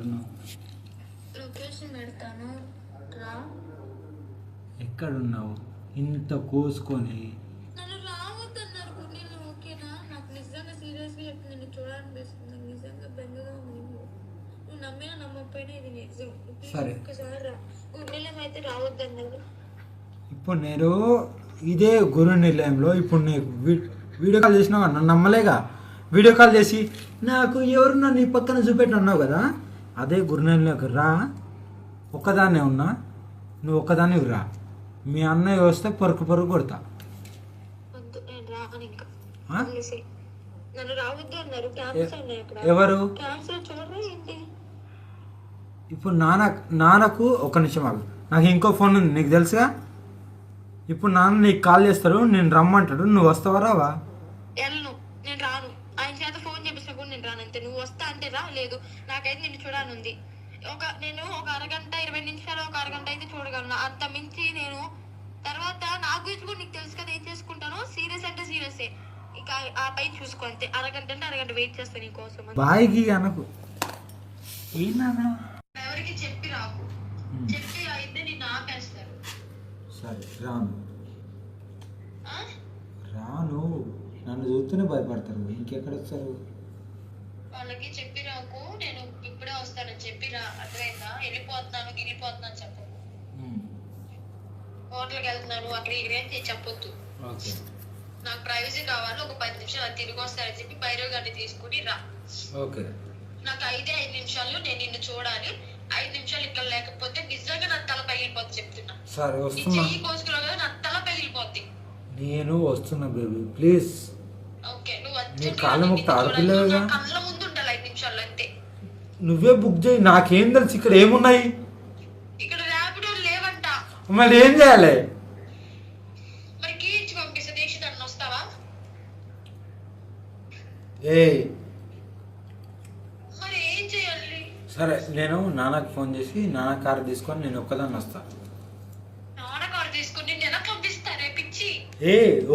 ఎక్కడున్నావు? లొకేషన్ పెడతాను రా. ఎక్కడున్నావు? ఇంత కోసుకొని నన్ను రావద్దన్నారు గుండెలు. ఓకేనా? నాకు నిజంగా సీరియస్గా చెప్పి నిన్ను చూడాలనిపిస్తుంది. నిజంగా బెంగగా ఉంది. నువ్వు నమ్మినా నమ్మకపోయినా ఇది నిజం. సరే. ఒక్కసారి రా. గుండెలు అయితే రావద్దన్నారు. ఇప్పుడు నేను ఇదే గురు నిలయంలో ఇప్పుడు నీకు వీడియో కాల్ చేసినావా? నన్ను నమ్మలేగా. వీడియో కాల్ చేసి నాకు ఎవరున్నా నీ పక్కన చూపెట్టి అన్నావు కదా, అదే గురు నిలయంలోకి రా. ఒక్కదాన్నే ఉన్నా, నువ్వు ఒక్కదాన్ని రా. మీ అన్నయ్య వస్తే పరుకు కొడతా. వద్దు, నేను రాను ఇంకా. నన్ను రావద్దు అన్నారు. ఎవరు? క్యాన్సర్ చూడరా ఏంటి? ఇప్పుడు నాన్నకు ఒక నిమిషం ఆగు. నాకు ఇంకో ఫోన్ ఉంది, నీకు తెలుసుగా. ఇప్పుడు నాన్న నీకు కాల్ చేస్తారు, నేను రమ్మంటాడు, నువ్వు వస్తావా రావా? వెళ్ళను, నేను రాను. ఆయన చేత ఫోన్ చేపిస్తా కూడా నేను రాను. అంతే. నువ్వు వస్తా అంటే రా, లేదు నాకైతే నిన్ను చూడాలనుంది. నేను ఒక అరగంట 20 నిమిషాలు, ఒక అరగంట అయితే చూడగలను. అంత మించి నేను తర్వాత నా గురించి కూడా నీకు తెలుసు కదా ఏం చేసుకుంటాను. సీరియస్ అంటే సీరియసే. ఇక ఆ పై చూసుకో అంతే. అరగంట అంటే అరగంట వెయిట్ చేస్తాను నీకోసం. బాయ్కి అనకు. ఏనా ఎవరికి చెప్పి రాకు. చెప్పి అయితే నిన్ను ఆపేస్తారు. సరే రాను. నన్ను చూస్తూనే భయపడతారు, ఇంకెక్కడ వస్తారు? వాళ్ళకి చెప్పి రాకు. నేను ఇప్పుడే వస్తానని చెప్పిరా. అర్థమైందా? వెళ్ళిపోతున్నాను చెప్పు. హోటల్కి వెళ్తున్నాను అక్కడ ఇక్కడ చెప్పొద్దు. నాకు ప్రైవసీ కావాలి. ఒక 10 నిమిషాలు అది తిరిగి వస్తానని చెప్పి భైరవ్ గారిని తీసుకుని రా. ఓకే. నాకు 5 నిమిషాలు నేను నిన్ను చూడాలి. 5 నిమిషాలు ఇక్కడ లేకపోతే నిజంగా నా తల పగిలిపోద్ది చెప్తున్నా. సరే వస్తున్నా. చెయ్యి కోసుకురావు కదా, నా తల పగిలిపోద్ది. నేను వస్తున్నా బేబీ, ప్లీజ్. ఓకే, నువ్వు కళ్ళ కళ్ళ ముందు ఉండాలి 5 నిమిషాలు అంతే. నువ్వే బుక్ చేయి, నాకేం తెలుసు ఇక్కడ ఏమున్నాయి. ఇక్కడ ర్యాపిడో లేవంట. మరి ఏం చేయాలి? మరి కీ ఇచ్చి పంపిస్తే దేశీ దాన్ని వస్తావా? మరి ఏం చేయాలి? సరే, నేను నాన్నకి ఫోన్ చేసి నాన్న కారు తీసుకొని నేను ఒక్కదాన్ని వస్తా. నాన్న కారు తీసుకొని నేను ఎలా పంపిస్తారే పిచ్చి?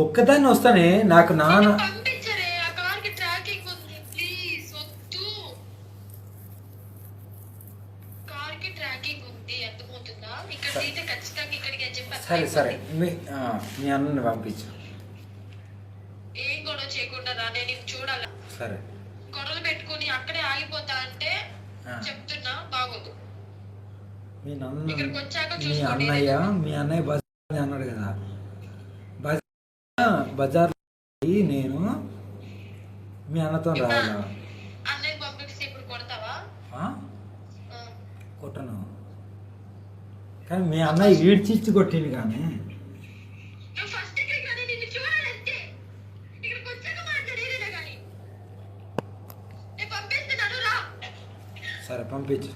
ఒక్కదాన్ని వస్తానే. నాకు నాన్న పంపించరే. ఆ కార్కి ట్రాకింగ్ ఉంది. ప్లీజ్ వద్దు. కార్కి ట్రాకింగ్ ఉంది, అర్థమవుతుందా? ఇక్కడ అయితే ఖచ్చితంగా ఇక్కడికి అని చెప్పి. సరే మీ అన్నని పంపించు. ఏం గొడవ చేయకుండా రా, నేను ఇది చూడాలా. సరే. గొడవలు పెట్టుకుని అక్కడే ఆగిపోతా అంటే చెప్తున్నా బాగోదు. మీ అన్నయ్య బస్ అన్నాడు కదా, బజార్ నేను మీ అన్నతో రావాలా? అన్నయ్య పంపిస్తే ఇప్పుడు కొడతావా? కొట్టను, కానీ మీ అన్నయ్య ఈడ్చిచ్చి కొట్టింది. కానీ సరే పంపించు.